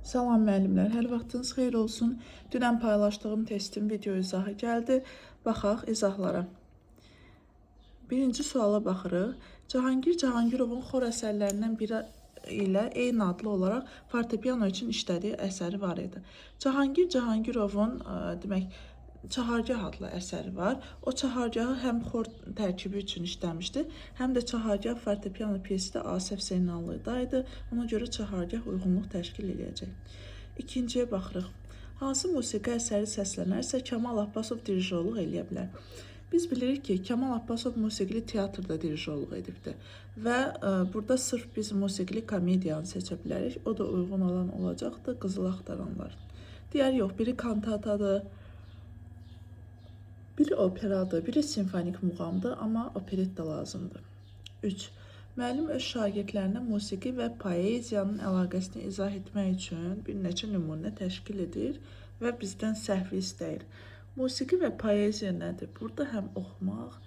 Salam müəllimlər, hər vaxtınız xeyir olsun. Dünən paylaşdığım testin video izahı gəldi. Baxaq izahlara. Birinci suala baxırıq. Cahangir Cahangirovun xor əsərlərindən biri ilə eyni adlı olaraq fortepiano üçün işlədiyi əsəri var idi. Cahangir Cahangirovun demək Çahargah adlı əsəri var. O Çahargahı həm xor tərkibi üçün işləmişdi, həm də Çahargah fortepiano pyesi də Asif Zeynallı'daydı. Ona görə Çahargah uyğunluq təşkil edəcək. İkinciyə baxırıq. Hansı musiqi əsəri səslənərsə Kamal Abbasov dirijorluq eləyə bilər? Biz bilirik ki, Kamal Abbasov musiqili teatrda dirijorluq edibdir və burada sırf biz musiqili komediyanı seçə bilərik. O da uyğun olan olacaqdır, Qızıl Axtaranlar. Digər yox, biri kantatadır, biri operadır, biri simfonik muğamdır, amma operet də lazımdır. 3. Müəllim öz şagirdlərinə musiqi və poeziyanın əlaqəsini izah etmək üçün bir neçə nümunə təşkil edir və bizdən səhvi istəyir. Musiqi və poeziya nədir? Burada həm oxumaq,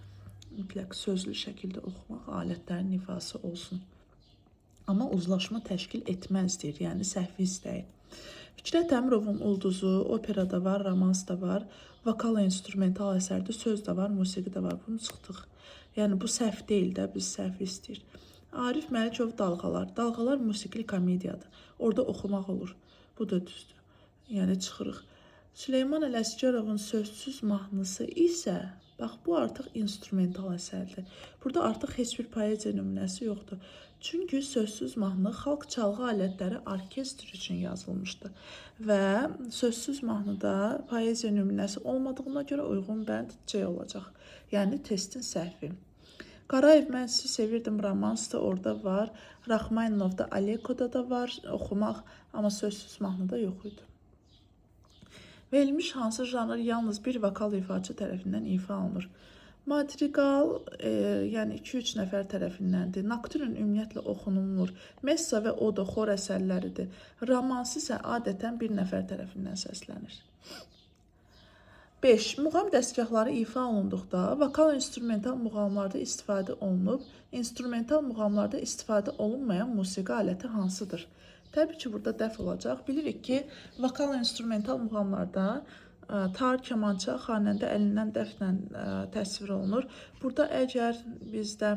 mütləq sözlü şəkildə oxumaq, alətlərin ifası olsun. Amma uzlaşma təşkil etməz deyir, yəni səhvi istəyir. Fikrət Əmirovun Ulduzu, operada var, romans da var, vokal instrumental əsərdə söz də var, musiqi də var. Bunu çıxdıq. Yəni bu səhv deyil də, biz səhv istəyir. Arif Məlikov Dalğalar. Dalğalar musiqili komediyadır. Orada oxumaq olur. Bu da düzdür. Yəni çıxırıq. Süleyman Ələsgərovun Sözsüz mahnısı isə, bax bu artıq instrumental əsərdir. Burada artıq heç bir poeziya nümunəsi yoxdur. Çünki Sözsüz mahnı xalq çalğı alətləri orkestr üçün yazılmışdı. Və Sözsüz mahnıda poeziya nümunəsi olmadığına görə uyğun bənd C olacaq. Yəni testin səhvi. Qarayev mən sizi sevirdim romans da orada var. Raxmaynovda Alekoda da var oxumaq, amma Sözsüz mahnıda yox idi. Verilmiş hansı janr yalnız bir vokal ifaçı tərəfindən ifa olunur? Madrigal, yəni 2-3 nəfər tərəfindəndir. Nocturne ümumiyyətlə oxunulmur. Messa və Oda xor əsərləridir. Romans isə adətən bir nəfər tərəfindən səslənir. 5. Muğam dəstgahları ifa olunduqda vokal instrumental muğamlarda istifadə olunub, instrumental muğamlarda istifadə olunmayan musiqi aləti hansıdır? Təbii ki, burada dəf olacaq. Bilirik ki, vokal instrumental muğamlarda tar, kamança, xanəndə əlindən dəflə təsvir olunur. Burada əgər bizdə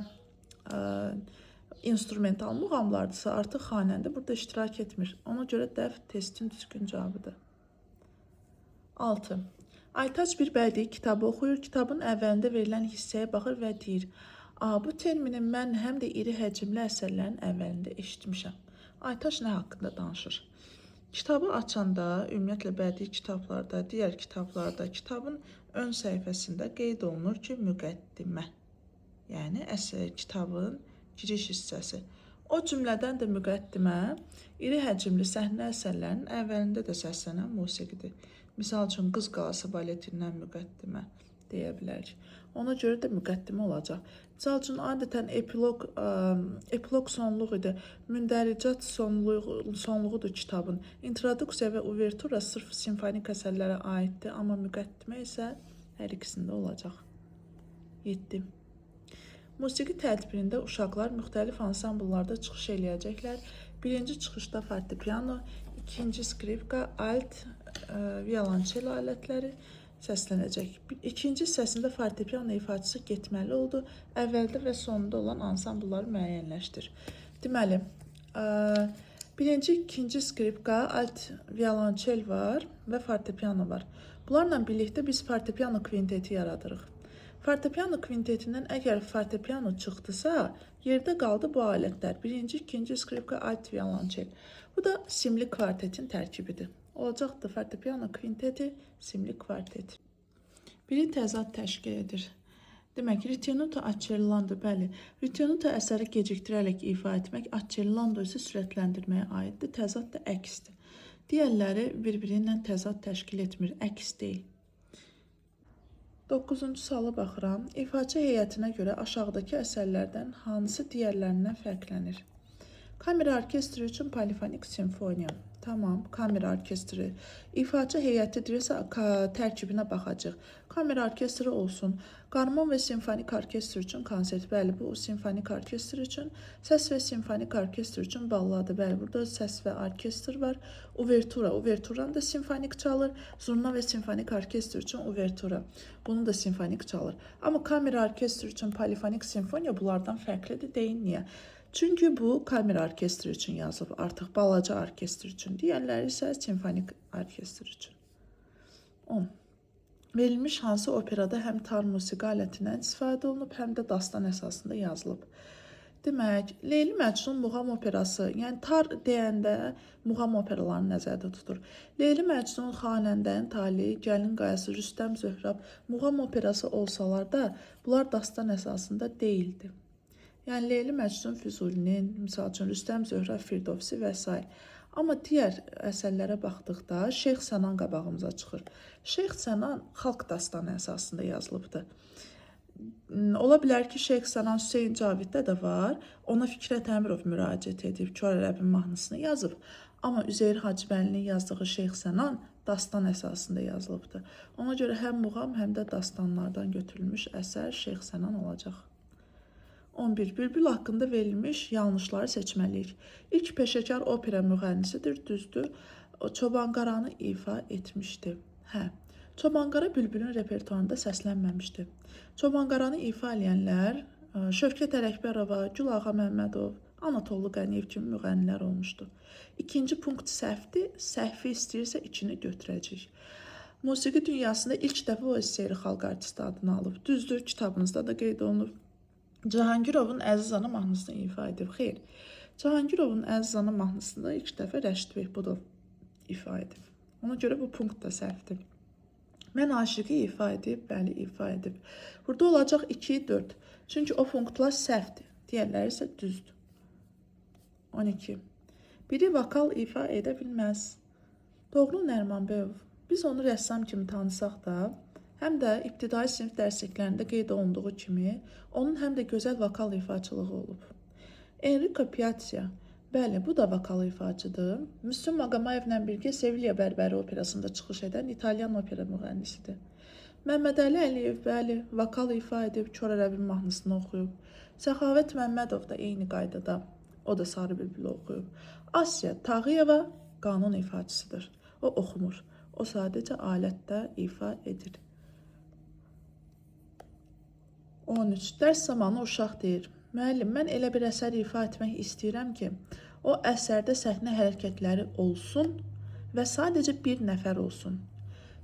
instrumental muğamlardırsa, artıq xanəndə burada iştirak etmir. Ona görə dəf testin düzgün cavabıdır. 6. Aytaç bir bədii kitabı oxuyur. Kitabın əvvəlində verilən hissəyə baxır və deyir, bu termini mən həm də iri həcmli əsərlərin əvvəlində eşitmişəm. Aytaç nə haqqında danışır? Kitabı açanda, ümumiyyətlə bədii kitablarda, digər kitablarda, kitabın ön səhifəsində qeyd olunur ki, müqəddimə. Yəni, kitabın giriş hissəsi. O cümlədən də müqəddimə, iri həcmli səhnə əsərlərinin əvvəlində də səslənən musiqidir. Misal üçün, Qız Qalası baletindən müqəddimə deyə bilərik. Ona görə də müqəddimə olacaq. Misal üçün, adətən epilog sonluq idi. Mündəricat sonluğudur kitabın. İntroduksiya və uvertura sırf simfonik əsərlərə aiddir, amma müqəddimə isə hər ikisində olacaq. 7. Musiqi tədbirində uşaqlar müxtəlif ansambllarda çıxış eləyəcəklər. Birinci çıxışda fortepiano, ikinci skripka, alt, violonçel alətləri səslənəcək. İkinci hissəsində fortepiano ifaçısı getməli oldu. Əvvəldə və sonunda olan ansamblları müəyyənləşdir. Deməli, birinci, ikinci skripka, alt, violonçel var və fortepiano var. Bunlarla birlikdə biz fortepiano kvinteti yaradırıq. Fortepiano kvintetindən əgər fortepiano çıxdısa, yerdə qaldı bu alətlər. Birinci, ikinci skripka, alt, violonçel. Bu da simli kvartetin tərkibidir. Olacaqdır fortepiano kvinteti, simli kvartet. Biri təzad təşkil edir. Demək, ritenuto accelerando, bəli. Ritenuto əsəri gecikdirərək ifa etmək, accelerando isə sürətləndirməyə aiddir. Təzad da əksdir. Digərləri bir-birindən təzad təşkil etmir, əks deyil. 9-cu suala baxıram. İfaçı heyətinə görə aşağıdakı əsərlərdən hansı digərlərindən fərqlənir? Kamera orkestri üçün polifonik simfoniya. Tamam, kamera orkestri. İfaçı heyəti deyirsə, tərkibinə baxacaq. Kamera orkestri olsun. Qarmon və simfonik orkestr üçün konsert. Bəli, bu simfonik orkestr üçün. Səs və simfonik orkestr üçün balladı. Bəli, burada səs və orkestr var. Uvertura. Uverturanı da simfonik çalır. Zurna və simfonik orkestr üçün uvertura. Bunu da simfonik çalır. Amma kamera orkestr üçün polifonik simfoniya bunlardan fərqlidir. Deyin niyə? Çünki bu kamera orkestri üçün yazılıb, artıq balaca orkestr üçün. Digərləri isə simfonik orkestr üçün. 10. Verilmiş hansı operada həm tar musiqi alətindən istifadə olunub, həm də dastan əsasında yazılıb. Demək, Leyli Məcnun muğam operası, yəni tar deyəndə muğam operalarını nəzərdə tutur. Leyli Məcnun, Xanəndənin Taleyi, Gəlin Qayası, Rüstəm Zöhrab muğam operası olsalar da, bunlar dastan əsasında deyildi. Yəni Leyli Məcnun Füzulinin, misal üçün Rüstəm Zöhrab Firdovsi və s. Amma digər əsərlərə baxdıqda Şeyx Sənan qabağımıza çıxır. Şeyx Sənan xalq dastanı əsasında yazılıbdır. Ola bilər ki, Şeyx Sənan Hüseyn Caviddə də var. Ona Fikrət Əmirov müraciət edib, Kor Ərəbin mahnısını yazıb. Amma Üzeyir Hacıbəlinin yazdığı Şeyx Sənan dastan əsasında yazılıbdır. Ona görə həm muğam, həm də dastanlardan götürülmüş əsər Şeyx Sənan olacaq. 11. Bülbül haqqında verilmiş yanlışları seçməliyik. İlk peşəkar opera müğənnisidir, düzdür. Çobanqaranı ifa etmişdi. Hə, Çobanqara Bülbülün repertuarında səslənməmişdi. Çobanqaranı ifa edənlər Şövkət Ələkbərova, Gülağa Məmmədov, Anatollu Qəniyev kimi müğənnilər olmuşdu. İkinci punkt səhvdir. Səhvi istəyirsə içini götürəcək. Musiqi dünyasında ilk dəfə o eseri xalq artisti adını alıb. Düzdür, kitabınızda da qeyd olunub. Cahangirovun Əziz ana mahnısını ifa edib. Xeyr, Cahangirovun Əziz ana mahnısını ilk dəfə Rəşid Behbudov ifa edib. Ona görə bu punkt da səhvdir. Mən aşıqı ifa edib, bəli, ifa edib. Burada olacaq 2-4. Çünki o punktlar səhvdir. Digərləri isə düzdür. 12. Biri vokal ifa edə bilməz. Doğru Nərmanbəyov. Biz onu rəssam kimi tanısaq da, həm də ibtidai sinif dərsliklərində qeyd olunduğu kimi, onun həm də gözəl vokal ifaçılığı olub. Enrico Piazza, bəli, bu da vokal ifaçıdır. Müslüm Maqomayevlə birgə Sevilla Bərbəri operasında çıxış edən İtalyan opera müğənnisidir. Məmməd Əli Əliyev, bəli, vokal ifa edib, Kor Ərəbin mahnısını oxuyub. Səxavət Məmmədov da eyni qaydada, o da Sarı Bülbülü oxuyub. Asya Tağıyeva qanun ifaçısıdır. O oxumur, o sadəcə alətdə ifa edir. 13. Dərs zamanı uşaq deyir, müəllim, mən elə bir əsər ifa etmək istəyirəm ki, o əsərdə səhnə hərəkətləri olsun və sadəcə bir nəfər olsun.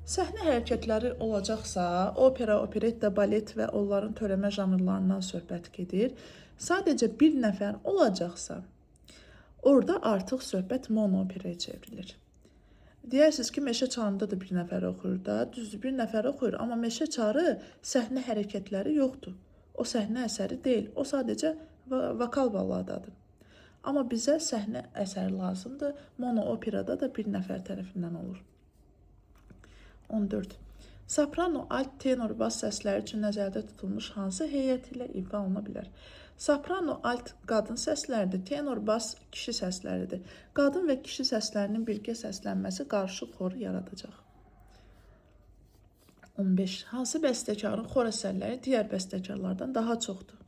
Səhnə hərəkətləri olacaqsa, opera, operetta, balet və onların törəmə janrlarından söhbət gedir. Sadəcə bir nəfər olacaqsa, orada artıq söhbət monoperaya çevrilir. Deyirsiniz ki, Meşə Çarı'nda da bir nəfər oxuyur da, düzdür, bir nəfər oxuyur, amma Meşə Çarı səhnə hərəkətləri yoxdur. O səhnə əsəri deyil, o sadəcə vokal balladadır. Amma bizə səhnə əsəri lazımdır, mono operada da bir nəfər tərəfindən olur. 14. Soprano, alt, tenor, bas səsləri üçün nəzərdə tutulmuş hansı heyət ilə ifa oluna bilər? Soprano, alt qadın səsləridir, tenor, bas kişi səsləridir. Qadın və kişi səslərinin birgə səslənməsi qarışıq xoru yaradacaq. 15. Hansı bəstəkarın xor əsərləri digər bəstəkarlardan daha çoxdur?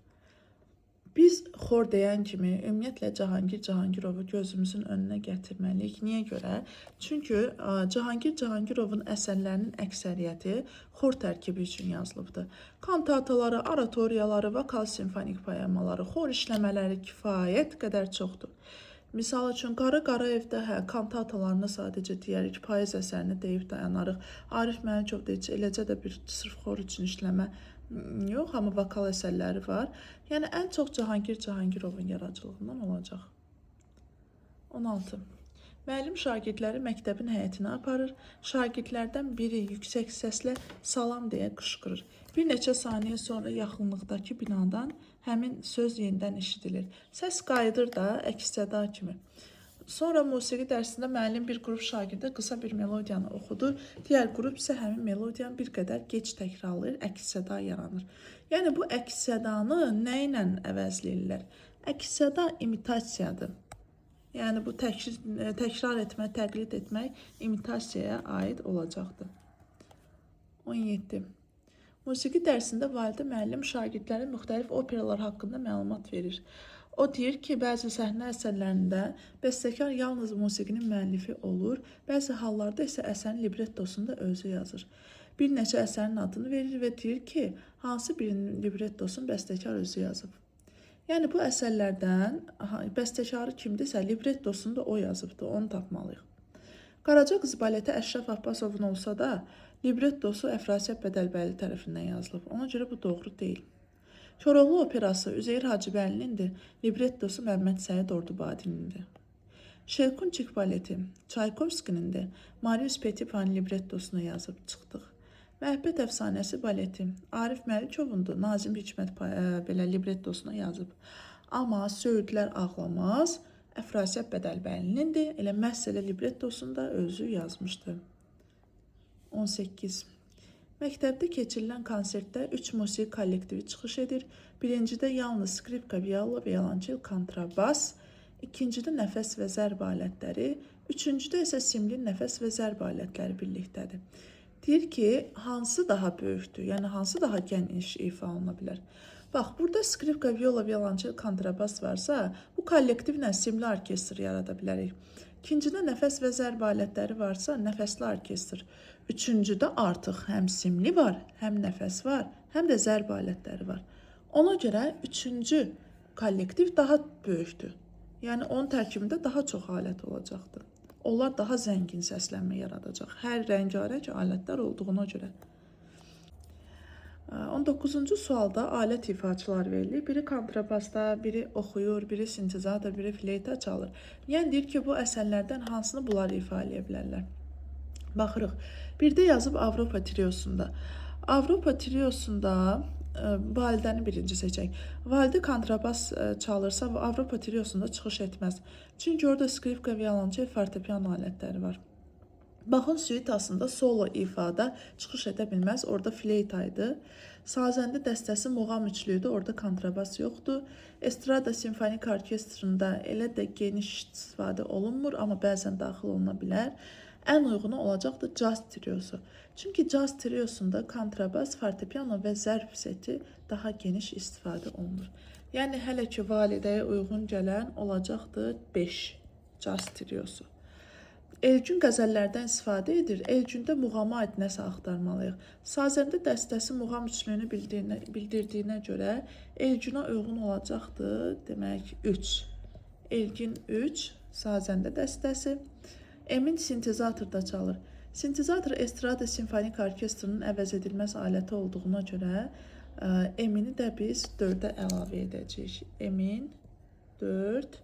Biz xor deyən kimi ümumiyyətlə Cahangir Cahangirovu gözümüzün önünə gətirməliyik. Niyə görə? Çünki Cahangir Cahangirovun əsərlərinin əksəriyyəti xor tərkibi üçün yazılıbdır. Kantataları, oratoriyaları, vokal simfonik poemaları, xor işləmələri kifayət qədər çoxdur. Misal üçün, Qarı Qarayevdə kantatalarını sadəcə deyərik, payız əsərini deyib dayanarıq. Arif Məlikov da eləcə də bir sırf xor üçün işləmə yox, amma vokal əsərləri var. Yəni, ən çox Cahangir Cahangirovun yaradıcılığından olacaq. 16. Müəllim şagirdləri məktəbin həyətinə aparır. Şagirdlərdən biri yüksək səslə salam deyə qışqırır. Bir neçə saniyə sonra yaxınlıqdakı binadan həmin söz yenidən eşidilir. Səs qayıdır da əks-səda kimi. Sonra musiqi dərsində müəllim bir qrup şagirdə qısa bir melodiyanı oxudu. Digər qrup isə həmin melodiyanı bir qədər gec təkrarlayır, əks-səda yaranır. Yəni, bu əks-sədanı nə ilə əvəzləyirlər? Əks-səda imitasiyadır. Yəni bu təkrar etmək, təqlid etmək imitasiyaya aid olacaqdır. 17. Musiqi dərsində validə müəllim şagirdlərə müxtəlif operalar haqqında məlumat verir. O deyir ki, bəzi səhnə əsərlərində bəstəkar yalnız musiqinin müəllifi olur, bəzi hallarda isə əsərin librettosunu da özü yazır. Bir neçə əsərin adını verir və deyir ki, hansı birinin librettosunu bəstəkar özü yazıb. Yəni bu əsərlərdən bəstəkarı kimdirsə, librettosunu da o yazıbdır, onu tapmalıyıq. Qaraca qız baleti Əşrəf Abbasovun olsa da, librettosu Əfrasiyab Bədəlbəyli tərəfindən yazılıb. Ona görə bu doğru deyil. Koroğlu operası Üzeyir Hacıbəylinindir, librettosu Məmməd Səid Ordubadinindir. Şelkunçik baleti Çaykovskinindir, Marius Petipanın librettosunu yazıb çıxdıq. Məhəbbət əfsanəsi baleti Arif Məlikovundur, Nazim Hikmət belə librettosunu yazıb. Amma Söğüdlər ağlamaz Əfrasiyab Bədəlbəylinindir, elə məhz elə librettosunu da özü yazmışdı. 18. Məktəbdə keçirilən konsertdə 3 musiqi kollektivi çıxış edir. Birincidə yalnız skripka, viola, violonçel, kontrabas, ikincidə nəfəs və zərb alətləri, üçüncüdə isə simli nəfəs və zərb alətləri birlikdədir. Deyir ki, hansı daha böyükdür, yəni hansı daha geniş ifa oluna bilər. Bax, burada skripka, viola, violonçel, kontrabas varsa, bu kollektivlə simli orkestr yarada bilərik. İkincidə nəfəs və zərb alətləri varsa, nəfəsli orkestr. Üçüncüdə artıq həm simli var, həm nəfəs var, həm də zərb alətləri var. Ona görə üçüncü kollektiv daha böyükdür. Yəni onun tərkibində daha çox alət olacaqdır. Onlar daha zəngin səslənmə yaradacaq. Hər rəngarəng alətlər olduğuna görə. 19-cu sualda alət ifaçılar verilir. Biri kontrabasda, biri oxuyur, biri sintezator, biri fleyta çalır. Yəni deyir ki, bu əsərlərdən hansını bunlar ifa edə bilərlər? Baxırıq. Birdə yazıb Avropa triosunda. Avropa triosunda validəni birinci seçək. Validə kontrabas çalırsa, Avropa triosunda çıxış etməz. Çünki orada skripka, violonçel, fortepiano alətləri var. Baxın suitasında solo ifada çıxış edə bilməz, orada fleytaydı. Sazəndə dəstəsi muğam üçlüydü, orada kontrabas yoxdur. Estrada simfonik orkestrında elə də geniş istifadə olunmur, amma bəzən daxil oluna bilər. Ən uyğunu olacaqdır caz triosu. Çünki caz triosunda kontrabas, fortepiano və zərb seti daha geniş istifadə olunur. Yəni hələ ki validəyə uyğun gələn olacaqdır 5 caz triosu. Elgün qəzəllərdən istifadə edir. Elgündə muğama aid nəsə axtarmalıyıq. Sazəndə dəstəsi muğam üçlüyünü bildirdiyinə görə Elgünə uyğun olacaqdır, demək 3. Elgin 3, sazəndə dəstəsi. Emin sintezatorda çalır. Sintezator Estrada simfonik orkestrinin əvəz edilməz aləti olduğuna görə Emini də biz 4-ə əlavə edəcəyik. Emin 4.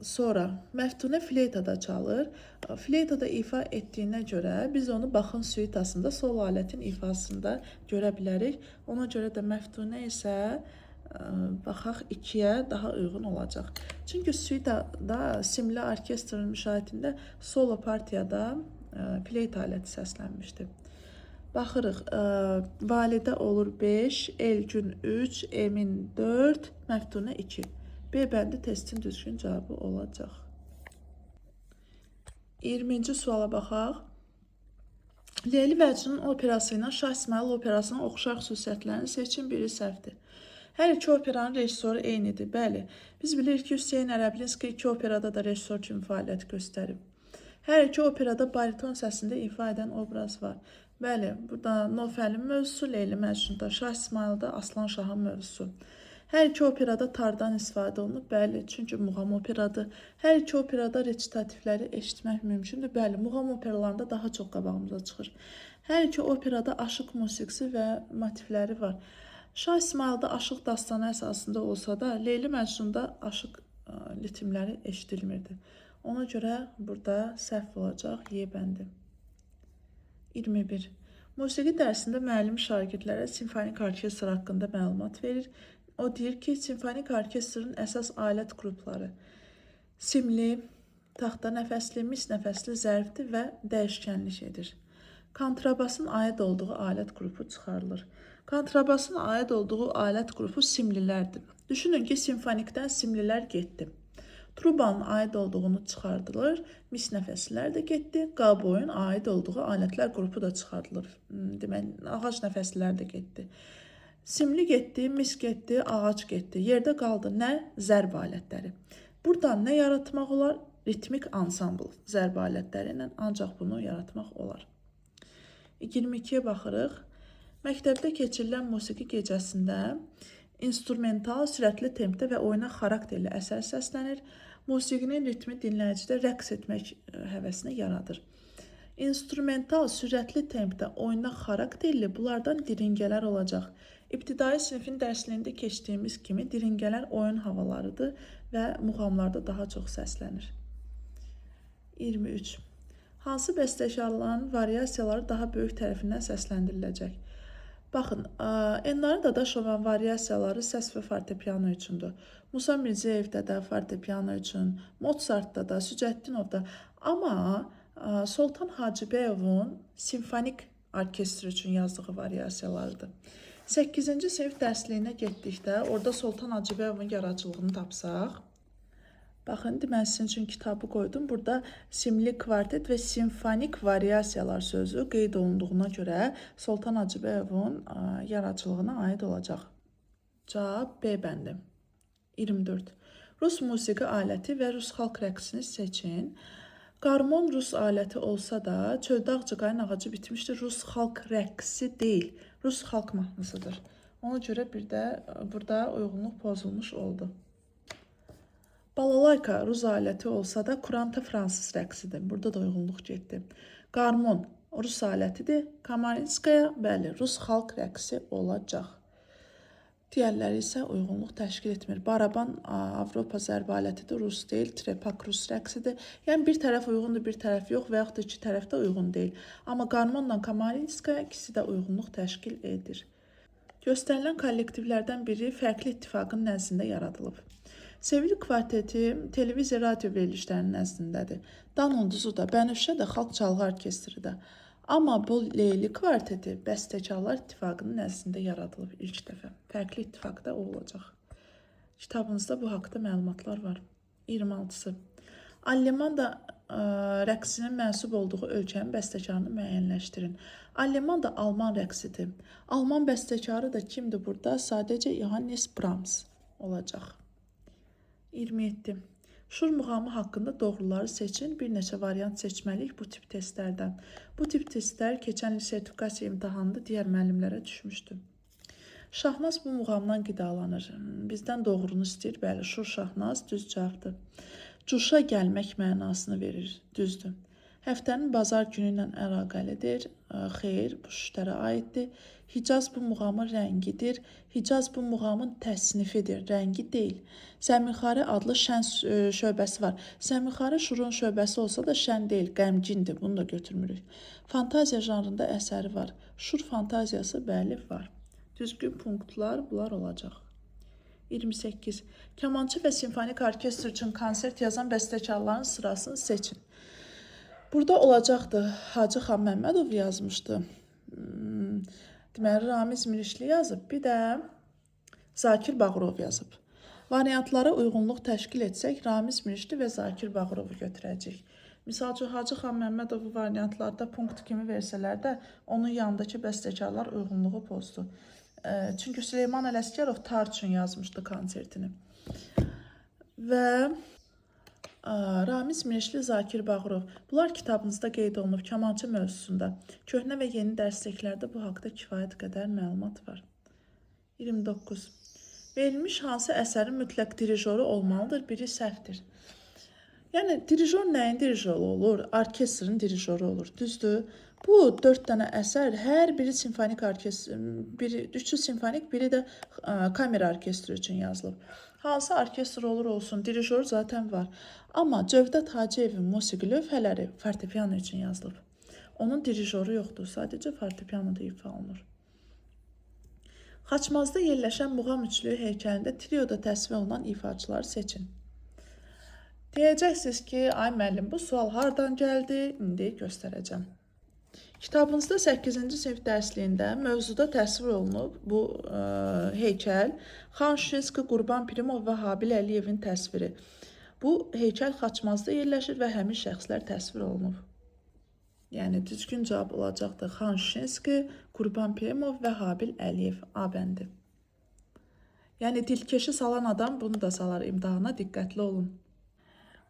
Sonra Məftunə fleytada çalır. Fleytada ifa etdiyinə görə biz onu baxın suitasında sol alətin ifasında görə bilərik. Ona görə də Məftunə isə baxaq 2-yə daha uyğun olacaq. Çünki suitada simli orkestrın müşahiətində solo partiyada fleyt aləti səslənmişdi. Baxırıq, validə olur 5, Elgün 3, Emin 4, Məftunə 2. B bəndi testin düzgün cavabı olacaq. 20-ci suala baxaq. Leyli Məcnun operası ilə Şah İsmayıl operasının oxşar xüsusiyyətlərini seçin, biri səhvdir. Hər iki operanın rejissoru eynidir. Bəli, biz bilirik ki, Hüseyin Ərəblinski iki operada da rejissor kimi fəaliyyət göstərib. Hər iki operada bariton səsində ifa edən obraz var. Bəli, burada Nofəlin mövzusu, Leyli Məcnunda, Şah İsmayılda Aslan Şahın mövzusu. Hər iki operada tardan istifadə olunub, bəli, çünki muğam operadır. Hər iki operada recitativləri eşitmək mümkündür, bəli, muğam operalarında daha çox qabağımıza çıxır. Hər iki operada aşıq musiqisi və motivləri var. Şah İsmayılda aşıq dastanı əsasında olsa da, Leyli Məcnunda aşıq ritimləri eşidilmirdi. Ona görə burada səhv olacaq Y bəndi. 21. Musiqi dərsində müəllim şagirdlərə simfonik orkestr haqqında məlumat verir. O deyir ki, simfonik orkestrın əsas alət qrupları simli, taxta nəfəsli, mis nəfəsli, zərfli və dəyişkənlik edir. Kontrabasın aid olduğu alət qrupu çıxarılır. Kontrabasın aid olduğu alət qrupu simlilərdir. Düşünün ki, simfonikdən simlilər getdi. Trubanın aid olduğunu çıxardılır. Mis nəfəslər də getdi. Qaboyun aid olduğu alətlər qrupu da çıxardılır. Demək, ağac nəfəslər də getdi. Simli getdi, mis getdi, ağac getdi. Yerdə qaldı nə? Zərb alətləri. Buradan nə yaratmaq olar? Ritmik ansambl zərb alətləri ilə ancaq bunu yaratmaq olar. 22-yə baxırıq. Məktəbdə keçirilən musiqi gecəsində instrumental, sürətli tempdə və oynaq xarakterli əsər səslənir. Musiqinin ritmi dinləyicidə rəqs etmək həvəsini yaradır. İnstrumental, sürətli tempdə, oynaq xarakterli bunlardan diringələr olacaq. İbtidai sinifin dərsliyində keçdiyimiz kimi diringələr oyun havalarıdır və muğamlarda daha çox səslənir. 23. Hansı bəstəkarların variasiyaları daha böyük tərəfindən səsləndiriləcək? Baxın, Elnarə Dadaşovanın variasiyaları səs və fortepiano üçündür. Musa Mirzəyevdə də fortepiano üçün, Mozartda da, Sücətdinovda. Amma Soltan Hacıbəyovun simfonik orkestr üçün yazdığı variasiyalarıdır. 8-ci sinif dərsliyinə getdikdə, orada Soltan Hacıbəyovun yaradıcılığını tapsaq, baxın, mən sizin üçün kitabı qoydum. Burada simli kvartet və simfonik variasiyalar sözü qeyd olunduğuna görə Soltan Hacıbəyovun yaradıcılığına aid olacaq. Cavab B bəndi. 24. Rus musiqi aləti və Rus xalq rəqsini seçin. Qarmon Rus aləti olsa da, çöldə ağcaqayın ağacı bitmişdir. Rus xalq rəqsi deyil, Rus xalq mahnısıdır. Ona görə bir də burada uyğunluq pozulmuş oldu. Balalayka Rus aləti olsa da, kuranta fransız rəqsidir. Burada da uyğunluq getdi. Qarmon Rus alətidir. Kamarinskaya, bəli, Rus xalq rəqsi olacaq. Digərləri isə uyğunluq təşkil etmir. Baraban Avropa zərb alətidir, Rus deyil. Trepak Rus rəqsidir. Yəni bir tərəf uyğundur, bir tərəf yox və yaxud da iki tərəf də uyğun deyil. Amma Qarmonla Kamarinskaya ikisi də uyğunluq təşkil edir. Göstərilən kollektivlərdən biri fərqli ittifaqın nəzdində yaradılıb. Sevili kvarteti televiziya radio verilişlərinin nəzdindədir. Dan Ulduzu da, Bənövşə də xalq çalğı orkestri də. Amma bu Leyli kvarteti bəstəkarlar ittifaqının nəzdində yaradılıb ilk dəfə. Fərqli ittifaqda o olacaq. Kitabınızda bu haqda məlumatlar var. 26-sı. Allemanda rəqsinin mənsub olduğu ölkənin bəstəkarını müəyyənləşdirin. Allemanda Alman rəqsidir. Alman bəstəkarı da kimdir burada? Sadəcə Johannes Brahms olacaq. 27. Şur muğamı haqqında doğruları seçin. Bir neçə variant seçməliyik bu tip testlərdən. Bu tip testlər keçən il sertifikasiya imtahanında digər müəllimlərə düşmüşdü. Şahnaz bu muğamdan qidalanır. Bizdən doğrunu istəyir. Bəli, Şur Şahnaz düz cavabdır. Cuşa gəlmək mənasını verir. Düzdür. Həftənin bazar günü ilə əlaqəlidir. Xeyr, bu şüşlərə aiddir. Hicaz bu muğamın rəngidir. Hicaz bu muğamın təsnifidir, rəngi deyil. Səmirxarə adlı şən şöbəsi var. Səmirxarə Şurun şöbəsi olsa da şən deyil, qəmgindir. Bunu da götürmürük. Fantaziya janrında əsəri var. Şur fantaziyası bəli var. Düzgün punktlar bunlar olacaq. 28. Kamançı və simfonik orkestr üçün konsert yazan bəstəkarların sırasını seçin. Burada olacaqdı. Hacı Xan Məmmədov yazmışdı. Deməli, Ramiz Mirişli yazıb. Bir də Zakir Bağırov yazıb. Variantlara uyğunluq təşkil etsək, Ramiz Mirişli və Zakir Bağırovu götürəcək. Misal üçün, Hacı Xan Məmmədovu variantlarda punkt kimi versələr də, onun yanındakı bəstəkarlar uyğunluğu pozdu. Çünki Süleyman Ələsgərov tar üçün yazmışdı konsertini. Və Ramiz Mirişli, Zakir Bağırov. Bunlar kitabınızda qeyd olunub kamançı mövzusunda. Köhnə və yeni dərsliklərdə bu haqda kifayət qədər məlumat var. 29. Verilmiş hansı əsərin mütləq dirijoru olmalıdır? Biri səhvdir. Yəni, dirijor nəyin dirijoru olur? Orkestrin dirijoru olur. Düzdür? Bu 4 dənə əsər, hər biri simfonik orkestr, üçü simfonik, biri də kamera orkestri üçün yazılıb. Hansı orkestr olur olsun, dirijor zaten var. Amma Cövdət Hacıyevin musiqi lövhələri fortepiano üçün yazılıb. Onun dirijoru yoxdur, sadəcə fortepianoda ifa olunur. Xaçmazda yerləşən muğam üçlüyü heykəlində trioda təsvir olunan ifaçıları seçin. Deyəcəksiniz ki, ay müəllim, bu sual hardan gəldi? İndi göstərəcəm. Kitabınızda 8-ci sinif dərsliyində mövzuda təsvir olunub bu heykəl Xan Şuşinski, Qurban Pirimov və Habil Əliyevin təsviri. Bu heykəl Xaçmazda yerləşir və həmin şəxslər təsvir olunub. Yəni düzgün cavab olacaqdır. Xan Şuşinski, Qurban Pirimov və Habil Əliyev A bəndi. Yəni dilkeşi salan adam bunu da salar imtahana, diqqətli olun.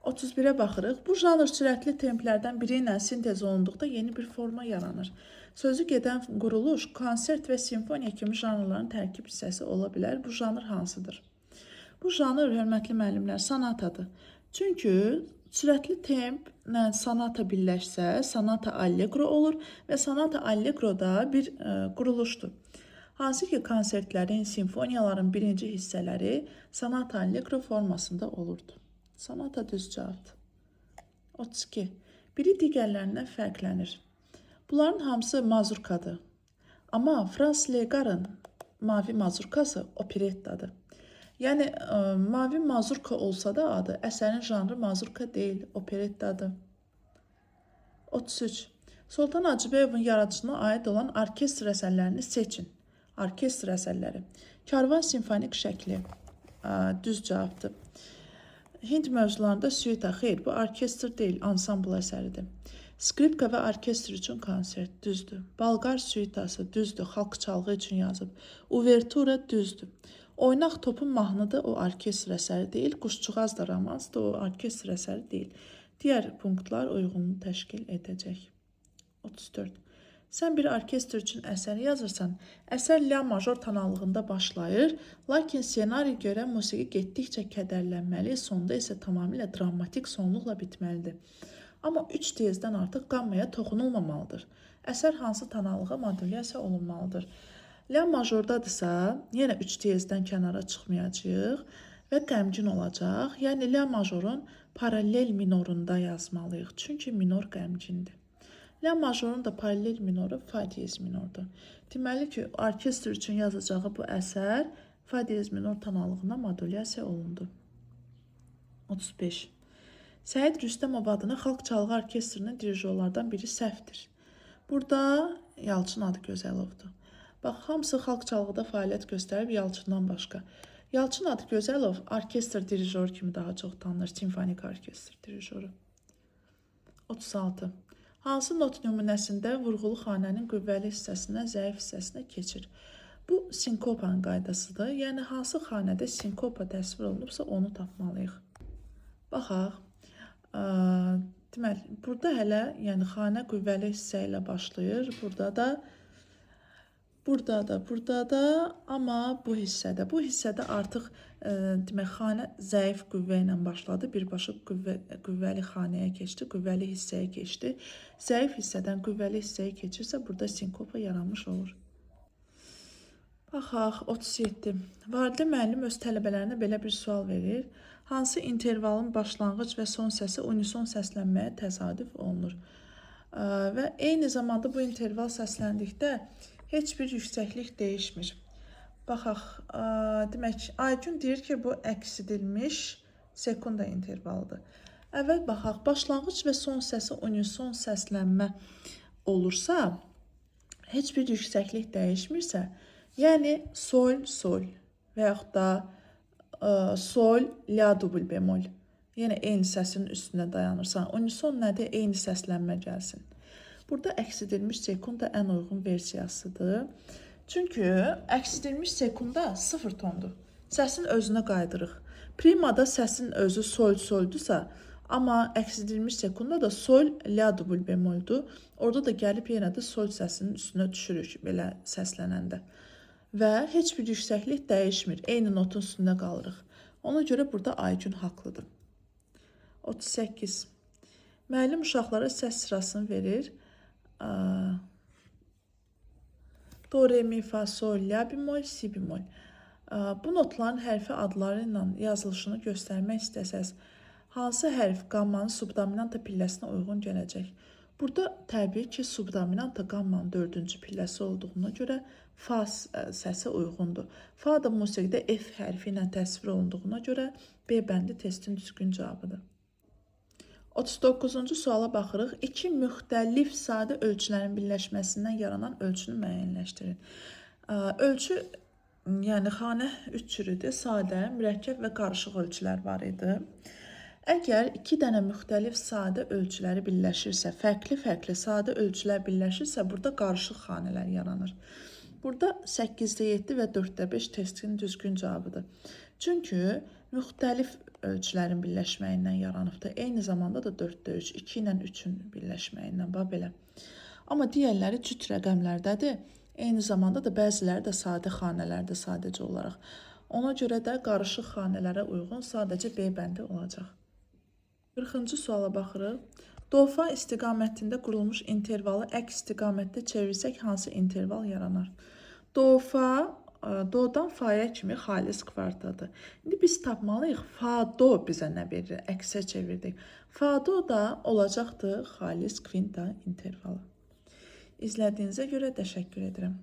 31-ə baxırıq. Bu janr sürətli templərdən biri ilə sintez olunduqda yeni bir forma yaranır. Sözü gedən quruluş, konsert və simfoniya kimi janrların tərkib hissəsi ola bilər. Bu janr hansıdır? Bu janr, hörmətli müəllimlər, sonatadır. Çünki sürətli templə sonata birləşsə, sonata allegro olur və sonata allegro da bir quruluşdur. Hansı ki, konsertlərin, simfoniyaların birinci hissələri sonata allegro formasında olurdu. Sonata düz cavabdır. 32. Biri digərlərindən fərqlənir. Bunların hamısı mazurkadır. Amma Frans Legarın Mavi Mazurkası operettadır. Yəni, Mavi Mazurka olsa da adı, əsərin janrı mazurka deyil, operettadır. 33. Sultan Hacıbəyovun yaradıcılığına aid olan orkestr əsərlərini seçin. Orkestr əsərləri. Karvan simfonik şəkli düz cavabdır. Hind mövzularında süita, xeyr, bu orkestr deyil, ansambl əsəridir. Skripka və orkestr üçün konsert, düzdür. Balqar süitası, düzdür, xalq çalğı üçün yazıb. Uvertura, düzdür. Oynaq topun mahnıdır, o orkestr əsəri deyil. Quşçuğaz da romansdır, o orkestr əsəri deyil. Digər punktlar uyğunluğu təşkil edəcək. 34. Sən bir orkestr üçün əsər yazırsan, əsər la major tonallığında başlayır, lakin ssenari görə musiqi getdikcə kədərlənməli, sonda isə tamamilə dramatik sonluqla bitməlidir. Amma 3 tezdən artıq qammaya toxunulmamalıdır. Əsər hansı tonallığa modulyasiya olunmalıdır? La majordadırsa, yenə 3 tezdən kənara çıxmayacaq və qəmgin olacaq. Yəni, la majorun paralel minorunda yazmalıyıq, çünki minor qəmgindir. La majorun da paralel minoru fa diyez minordur. Deməli ki, orkestr üçün yazacağı bu əsər fa diyez minor tonallığına modulyasiya olundu. 35. Səid Rüstəmov adına xalq çalğı orkestrinin dirijorlardan biri səhvdir. Burada Yalçın Adıgözəlovdur. Bax, hamısı xalq çalğıda fəaliyyət göstərib Yalçından başqa. Yalçın Adıgözəlov orkestr dirijoru kimi daha çox tanınır, simfonik orkestr dirijoru. 36. Hansı not nümunəsində vurğulu xanənin qüvvəli hissəsindən zəif hissəsinə keçir? Bu sinkopanın qaydasıdır. Yəni, hansı xanədə sinkopa təsvir olunubsa onu tapmalıyıq. Baxaq. Deməli, burada hələ xanə qüvvəli hissə ilə başlayır. Burada da, amma bu hissədə artıq xanə zəif qüvvə ilə başladı, birbaşa qüvvəli xanəyə keçdi, qüvvəli hissəyə keçdi. Zəif hissədən qüvvəli hissəyə keçirsə, burada sinkopa yaranmış olur. Baxaq, 37. Varidə müəllim öz tələbələrinə belə bir sual verir. Hansı intervalın başlanğıc və son səsi unison səslənməyə təsadüf olunur? Və eyni zamanda bu interval səsləndikdə heç bir yüksəklik dəyişmir. Baxaq, demək, Aygün deyir ki, bu əks edilmiş sekunda intervalıdır. Əvvəl baxaq, başlanğıc və son səsi unison səslənmə olursa, heç bir yüksəklik dəyişmirsə, yəni sol, sol və yaxud da sol, la dubl bemol. Yəni, eyni səsin üstünə dayanırsan. Unison nədir? Eyni səslənmə gəlsin. Burada əks edilmiş sekunda ən uyğun versiyasıdır. Çünki əks edilmiş sekunda 0 tondur. Səsin özünə qaydırıq. Primada səsin özü sol-soldursa, amma əks edilmiş sekunda da sol, la dubl bemoldur. Orada da gəlib yenə də sol səsinin üstünə düşürük belə səslənəndə. Və heç bir yüksəklik dəyişmir. Eyni notun üstündə qalırıq. Ona görə burada Aygün haqlıdır. 38. Müəllim uşaqlara səs sırasını verir. Do, re, mi, fa, sol, la bemol, si bemol. Bu notların hərfi adları ilə yazılışını göstərmək istəsəz, hansı hərf qammanın subdominanta pilləsinə uyğun gələcək? Burada təbii ki, subdominanta qammanın 4-cü pilləsi olduğuna görə fa səsi uyğundur. Fa da musiqidə F hərfi ilə təsvir olunduğuna görə B bəndi testin düzgün cavabıdır. 39-cu suala baxırıq. İki müxtəlif sadə ölçülərin birləşməsindən yaranan ölçünü müəyyənləşdirin. Ölçü, yəni xanə 3 cür idi. Sadə, mürəkkəb və qarışıq ölçülər var idi. Əgər iki dənə müxtəlif sadə ölçüləri birləşirsə, fərqli-fərqli sadə ölçülər birləşirsə, burada qarışıq xanələr yaranır. Burada 8-də 7 və 4-də 5 testin düzgün cavabıdır. Çünki müxtəlif ölçülərin birləşməyindən yaranıbdır. Eyni zamanda da 4-də 3, 2 ilə 3-ün birləşməyindən, bax belə. Amma digərləri cüt rəqəmlərdədir. Eyni zamanda da bəziləri də sadə xanələrdə sadəcə olaraq. Ona görə də qarışıq xanələrə uyğun sadəcə B bəndi olacaq. 40-cı suala baxırıq. Dofa istiqamətində qurulmuş intervalı əks istiqamətdə çevirsək hansı interval yaranar? Dofa dodan faya kimi xalis kvartadır. İndi biz tapmalıyıq. Fa do bizə nə verir? Əksə çevirdik. Fa do da olacaqdır xalis kvinta intervalı. İzlədiyinizə görə təşəkkür edirəm.